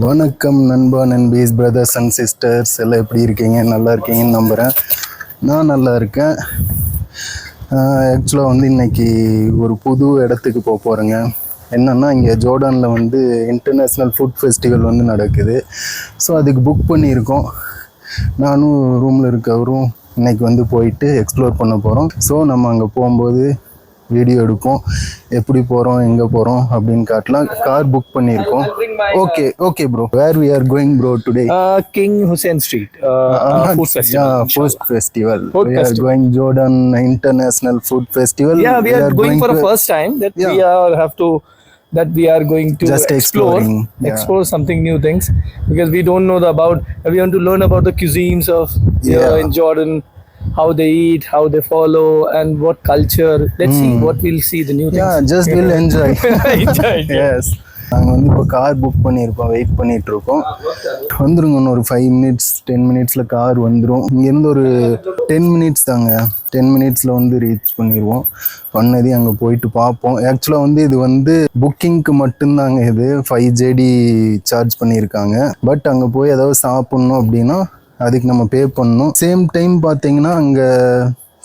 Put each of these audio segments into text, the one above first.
வணக்கம் நண்பா நண்பீஸ் brothers and sisters எல்லாம் எப்படி இருக்கீங்க? நல்லா இருக்கீங்கன்னு நம்புகிறேன். நான் நல்லா இருக்கேன். ஆக்சுவலாக வந்து இன்றைக்கி ஒரு புது இடத்துக்கு போகிறேங்க. என்னென்னா இங்கே ஜோர்டானில் வந்து இன்டர்நேஷ்னல் ஃபுட் ஃபெஸ்டிவல் வந்து நடக்குது. ஸோ அதுக்கு புக் பண்ணியிருக்கோம். நானும் ரூமில் இருக்கவரும் இன்றைக்கி வந்து போயிட்டு எக்ஸ்ப்ளோர் பண்ண போகிறோம். ஸோ நம்ம அங்கே போகும்போது வீடியோ எடுப்போம், எப்படி போகிறோம் எங்கே போகிறோம் அப்படின்னு காட்டலாம். கார் புக் பண்ணியிருக்கோம். Okay bro. Where we are going bro today? King Hussein Street food festival. Food festival. We are going Jordan International Food Festival. Yeah, we are going for the first time that we are going to just explore something new things, because we don't know we want to learn about the cuisines of in Jordan, how they eat, how they follow, and what culture. Let's see what we'll see, the new things. Just we'll enjoy. Yes. நாங்கள் வந்து இப்போ car book பண்ணியிருக்கோம், wait பண்ணிகிட்ருக்கோம். வந்துருங்க, இன்னும் ஒரு 5 minutes 10 மினிட்ஸில் car வந்துடும். இங்கேருந்து ஒரு 10 மினிட்ஸ் தாங்க, 10 மினிட்ஸில் வந்து ரீச் பண்ணிடுவோம். பண்ணதி அங்கே போயிட்டு பார்ப்போம். ஆக்சுவலாக வந்து இது வந்து புக்கிங்க்கு மட்டும்தாங்க, இது 5 JD சார்ஜ் பண்ணியிருக்காங்க. பட் அங்கே போய் ஏதாவது சாப்பிட்ணும் அப்படின்னா அதுக்கு நம்ம பே பண்ணணும். சேம் டைம் பார்த்தீங்கன்னா அங்கே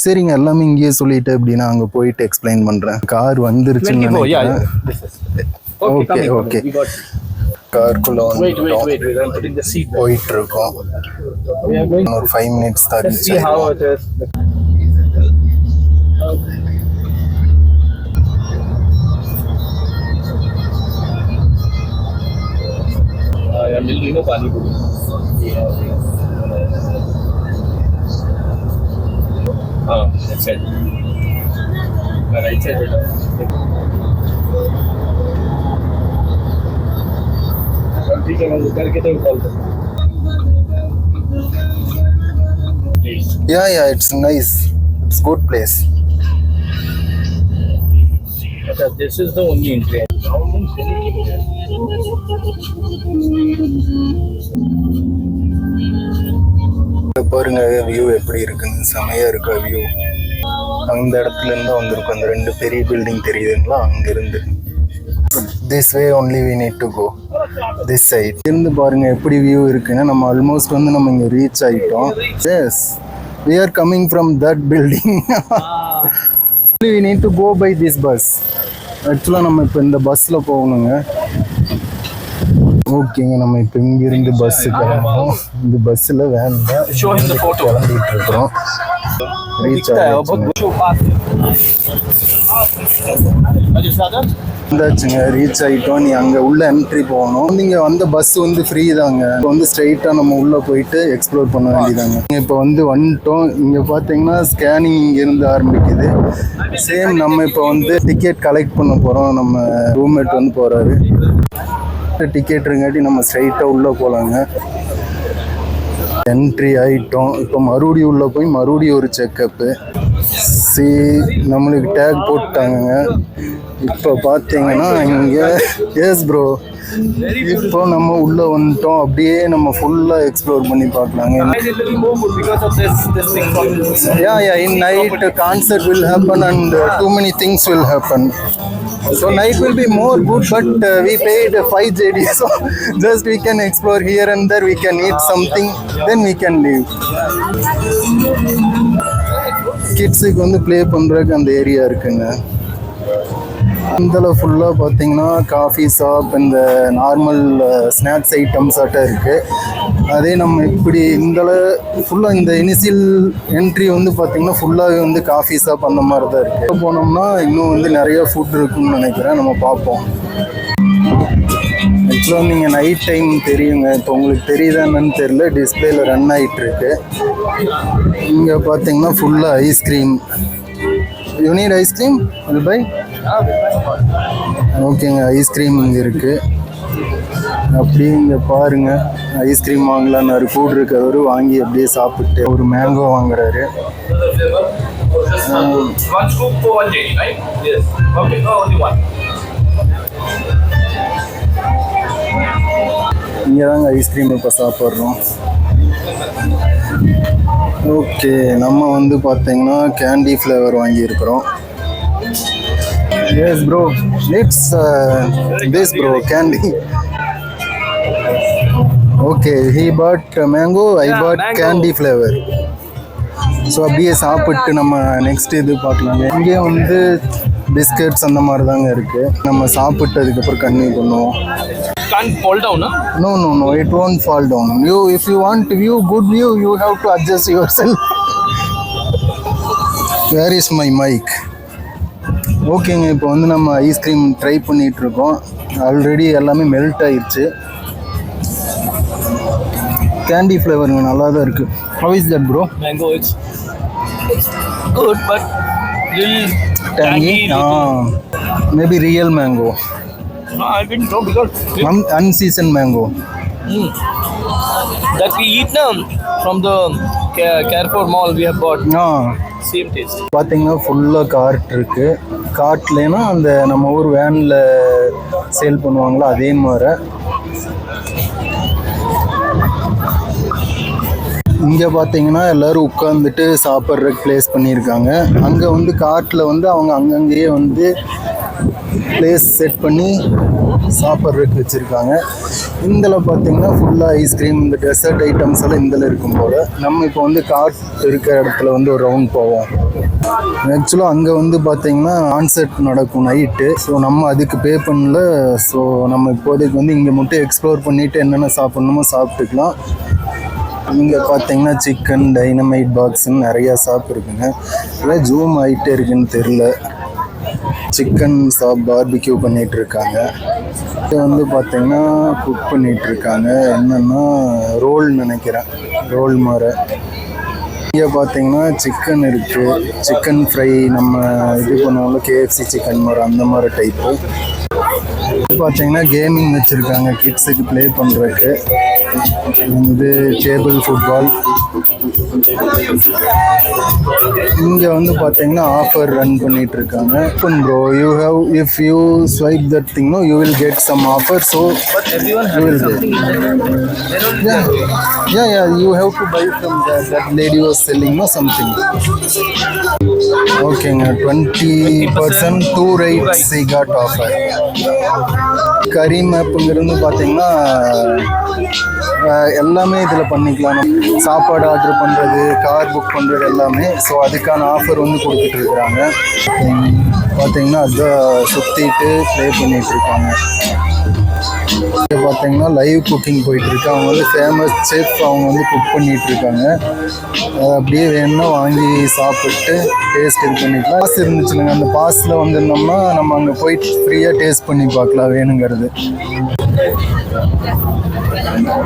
சரிங்க, எல்லாமே இங்கேயே சொல்லிட்டு அப்படின்னா அங்கே போயிட்டு எக்ஸ்பிளைன் பண்ணுறேன். கார் வந்துருச்சுன்னு நினைக்கிறேன். ஓகே காருக்குள்ள போயிட்டு இருக்கோம். ஒரு 5 மினிட்ஸ் தான் ரீச் ஆகும். That's it. Right side. Yeah, it's nice. It's good place. This is the only entry. பாருங்க வியூ எப்படி இருக்குன்னு, செமையா இருக்கா வியூ. அந்த இடத்துல இருந்து வந்திருக்கும். அந்த 2 பெரிய பில்டிங் தெரியுதுங்களா, அங்கிருந்து. This way only we need to go. This side. இருந்து பாருங்க எப்படி வியூ இருக்குன்னு. நம்ம ஆல்மோஸ்ட் வந்து நம்ம இங்க ரீச் ஆயிட்டோம். Yes, we are coming from that building. We need to go by this bus. ஆக்சுவலாக நம்ம இப்போ இந்த பஸ்ல போகணுங்க. ஓகேங்க, நம்ம இப்போ இங்கிருந்து பஸ்ஸு கிளம்புறோம். இந்த பஸ்ஸில் வேன் கிளம்பிட்டு இருக்கிறோம். ரீச் ஆகிடுச்சுங்க, ரீச் ஆகிட்டோம். நீ அங்கே உள்ள என்ட்ரி போகணும். நீங்கள் வந்த பஸ் வந்து ஃப்ரீ தாங்க. இப்போ வந்து ஸ்ட்ரைட்டாக நம்ம உள்ளே போயிட்டு எக்ஸ்ப்ளோர் பண்ண வேண்டியதாங்க. இப்போ வந்து வந்துட்டோம். இங்கே பார்த்தீங்கன்னா ஸ்கேனிங் இங்கேருந்து ஆரம்பிக்குது. சேம் நம்ம இப்போ வந்து டிக்கெட் கலெக்ட் பண்ண போகிறோம். நம்ம ரூம்மேட் வந்து போகிறாரு. டிக்கெட் இருங்காட்டி நம்ம ஸ்ட்ரைட்டாக உள்ளே போகலாங்க. என்ட்ரி ஆகிட்டோம். இப்போ மறுபடியும் உள்ளே போய் மறுபடியும் ஒரு செக்கப்பு. நம்மளுக்கு டேக் போட்டாங்க. இப்போ பார்த்தீங்கன்னா இங்கே எஸ் ப்ரோ, இப்போ நம்ம உள்ளே வந்துட்டோம். அப்படியே நம்ம ஃபுல்லாக எக்ஸ்ப்ளோர் பண்ணி பார்க்கலாங்க. In night concert will happen and too many things will happen. So night will be more good, but we paid 5 JD, so just we can explore here and there. We can eat something, then we can leave. கிட்ஸுக்கு வந்து play பண்ணுறதுக்கு அந்த area இருக்குங்க. இதில் ஃபுல்லாக பார்த்தீங்கன்னா coffee shop, இந்த normal snacks items ஆட்டம் இருக்குது. அதே நம்ம இப்படி ஃபுல்லாக இந்த இனிஷியல் என்ட்ரி வந்து பார்த்திங்கன்னா ஃபுல்லாகவே வந்து காஃபி ஷாப் அந்த மாதிரி தான் இருக்குது. போனோம்னா இன்னும் வந்து நிறைய ஃபுட் இருக்குன்னு நினைக்கிறேன். நம்ம பார்ப்போம். ஆக்சுவலாக நீங்கள் நைட் டைம் தெரியுங்க. இப்போ உங்களுக்கு தெரியுதான்னு தெரியல, டிஸ்பிளேல ரன் ஆகிட்டுருக்கு. இங்கே பார்த்தீங்கன்னா ஃபுல்லாக ice cream. You need ice cream? Will buy? ஓகேங்க, ஐஸ்கிரீம் இங்கே இருக்குது. அப்படியே இங்கே பாருங்கள், ஐஸ்கிரீம் வாங்கலான்னு கூட இருக்கவர் வாங்கி அப்படியே சாப்பிட்டு ஒரு மேங்கோ வாங்குறாரு. இங்கே தாங்க ஐஸ்கிரீம் இப்போ சாப்பிட்றோம். ஓகே, நம்ம வந்து பார்த்தீங்கன்னா கேண்டி ஃப்ளேவர் வாங்கியிருக்கிறோம். Yes bro, it's this bro, candy. Okay he bought mango, I Yeah, bought mango. candy flavor. So அப்படியே சாப்பிட்டு நம்ம நெக்ஸ்ட் இது பார்க்கலாங்க. இங்கே வந்து பிஸ்கட்ஸ் அந்த மாதிரி தாங்க இருக்குது. நம்ம சாப்பிட்டு அதுக்கப்புறம் கன்டினியூ பண்ணுவோம். Can't fall down, huh? No, it won't fall down. If you want view, good view, you have to adjust yourself. Where is my mic? ஓகேங்க, இப்போ வந்து நம்ம ஐஸ்கிரீம் ட்ரை பண்ணிட்டு இருக்கோம். ஆல்ரெடி எல்லாமே மெல்ட் ஆயிடுச்சு. கேண்டி ஃப்ளேவருங்க, நல்லா தான் இருக்குது. How is that, bro? Mango, it's good, but little Tangy? Maybe real mango. No, I didn't know because Unseasoned mango. that we eat now from the Carrefour Mall we have bought. Same taste. பார்த்தீங்கன்னா ஃபுல்லாக card இருக்குது. கார்ட்லேனா அந்த நம்ம ஊர் வேனில் sale பண்ணுவாங்களோ அதே மாதிரி. இங்கே பார்த்தீங்கன்னா எல்லோரும் உட்காந்துட்டு சாப்பிட்றதுக்கு ப்ளேஸ் பண்ணியிருக்காங்க. அங்கே வந்து கார்ட்டில் வந்து அவங்க அங்கங்கேயே வந்து ப்ளேஸ் செட் பண்ணி சாப்பிட்றதுக்கு வச்சுருக்காங்க. இதில் பார்த்தீங்கன்னா ஃபுல்லாக ஐஸ்கிரீம், இந்த டெசர்ட் ஐட்டம்ஸ் எல்லாம் இதில் இருக்கும் போல். நம்ம இப்போ வந்து கார்ட் இருக்கிற இடத்துல வந்து ஒரு ரவுண்ட் போவோம். ஆக்சுவலாக அங்கே வந்து பார்த்தீங்கன்னா கான்சர்ட் நடக்கும் நைட்டு. ஸோ நம்ம அதுக்கு பே பண்ணல. ஸோ நம்ம இப்போதைக்கு வந்து இங்கே மட்டும் எக்ஸ்ப்ளோர் பண்ணிவிட்டு என்னென்ன சாப்பிட்ணுமோ சாப்பிட்டுக்கலாம். இங்கே பார்த்தீங்கன்னா சிக்கன் டைனமைட் பாக்ஸ்ன்னு நிறையா ஷாப் இருக்குங்க. இதெல்லாம் ஜூம் ஆகிட்டே இருக்குன்னு தெரில. சிக்கன் ஷாப் பார்பிக்யூ பண்ணிகிட்ருக்காங்க. இது வந்து பார்த்தீங்கன்னா குக் பண்ணிகிட்ருக்காங்க. என்னென்னா ரோல் நினைக்கிறேன், ரோல் மாதிரி. இங்கே பார்த்தீங்கன்னா சிக்கன் இருக்குது, சிக்கன் ஃப்ரை. நம்ம இது பண்ணுவோம்ல KFC சிக்கன் மாதிரி, அந்த மாதிரி டைப்பு. பார்த்தீங்கன்னா கேமிங் வச்சுருக்காங்க கிட்ஸுக்கு ப்ளே பண்ணுறதுக்கு. இது டேபிள் ஃபுட்பால். இங்கே வந்து பார்த்தீங்கன்னா ஆஃபர் ரன் பண்ணிட்டு இருக்காங்க. Bro, you have, if you swipe that thing, no you will get some offer. So you will get. Yeah, you have to buy from that lady was selling no something. ஓகேங்க, 20% 2 rides he got offer. கரி மேப்புங்கிறது பார்த்தீங்கன்னா எல்லாமே இதில் பண்ணிக்கலாம். சாப்பாடு order பண்ணுறது, car book பண்ணுறது எல்லாமே. So அதுக்கான ஆஃபர் வந்து கொடுத்துட்ருக்குறாங்க. பார்த்தீங்கன்னா அதுதான் சுற்றிட்டு ப்ளே பண்ணிகிட்ருக்காங்க. பார்த்தீங்கன்னா லைவ் குக்கிங் போயிட்டுருக்கு. அவங்க வந்து ஃபேமஸ் செஃப், அவங்க வந்து குக் பண்ணிகிட்ருக்காங்க. அதை அப்படியே வேணும்னா வாங்கி சாப்பிட்டு டேஸ்ட் இது பண்ணிக்கலாம். பாஸ் இருந்துச்சுங்க, அந்த பாஸில் வந்துருந்தோம்னா நம்ம அங்கே போயிட்டு ஃப்ரீயாக டேஸ்ட் பண்ணி பார்க்கலாம் வேணுங்கிறது.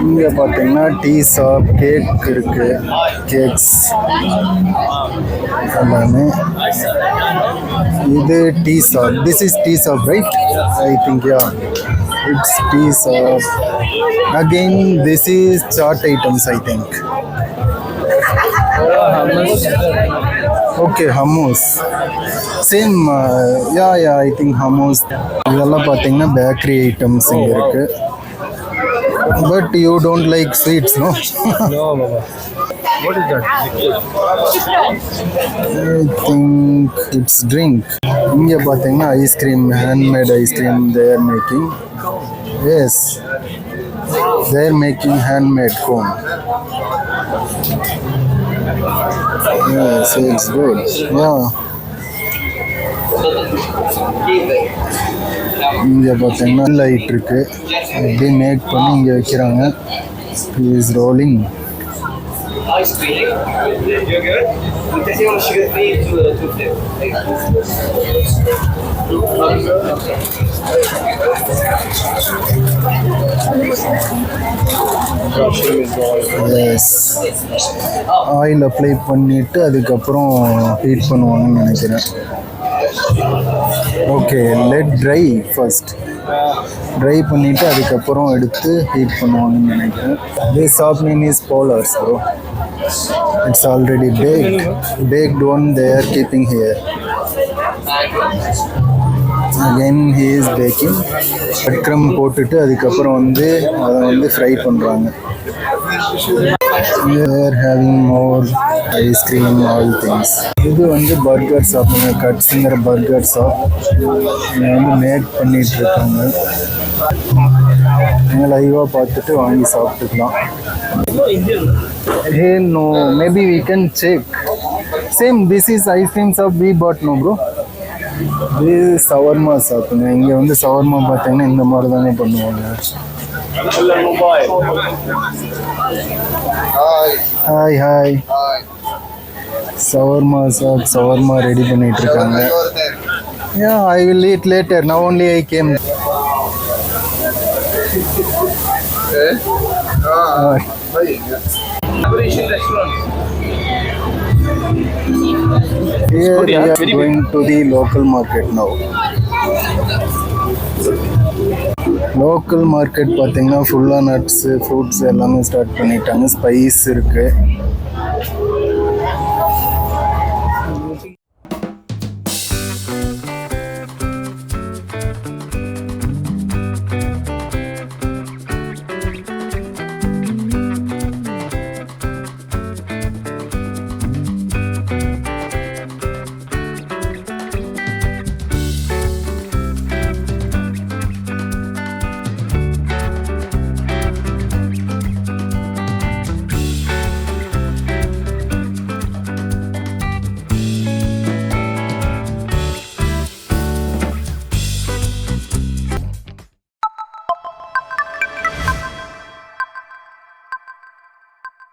இங்கே பார்த்தீங்கன்னா டீ ஷாப், கேக் இருக்குது, கேக்ஸ் எல்லாமே. இது tea shop. This is tea shop, right? I think yeah, it's tea shop. Again, this is chaat items, I think. Okay, hummus. Same, yeah, I think hummus. இதெல்லாம் பார்த்தீங்கன்னா bakery items இங்கே இருக்கு. But you don't like sweets, no? No, Baba. What is that? I think it's drink. இங்கே பார்த்தீங்கன்னா ice cream, handmade ice cream they are making. Yes, they are making handmade cone. Yes, it's good. Yeah. இங்கே பார்த்தீங்கன்னா light இருக்கு, அப்படியே make பண்ணி இங்கே வைக்கிறாங்க. Is rolling. Yes, oil apply பண்ணிவிட்டு அதுக்கப்புறம் ஹீட் பண்ணுவாங்கன்னு நினைக்கிறேன். Okay, let dry first. Dry பண்ணிவிட்டு அதுக்கப்புறம் எடுத்து ஹீட் பண்ணுவாங்கன்னு நினைக்கிறேன். This shop name is Polars, bro. It's already baked one they are keeping here. Again he is baking. breadcrumb போட்டுட்டு அதுக்கப்புறம் வந்து அதை வந்து ஃப்ரை பண்ணுறாங்க. We are having more ice cream, all things. இது வந்து பர்கர் ஷாப்புங்க, கட்ஸுங்கிற பர்கர் ஷாப். இதை வந்து மேக் பண்ணிட்டு இருக்காங்க. நீங்கள் லைவாக பார்த்துட்டு வாங்கி சாப்பிட்டுக்கலாம். Hey, no, maybe we can check. Same, this is ice cream shop we bought, no bro? This is shawarma shop. இங்கே வந்து shawarma பார்த்தீங்கன்னா இந்த மாதிரி தானே பண்ணுவாங்க. Hi hi. shawarma shop, shawarma ready பண்ணிட்டு இருக்காங்க. Yeah, I will eat later. Now only I came. Here we are going to the local market now. Local market பார்த்தீங்கன்னா ஃபுல்லாக நட்ஸு ஃப்ரூட்ஸ் எல்லாமே ஸ்டார்ட் பண்ணிட்டாங்க. ஸ்பைஸ் இருக்குது.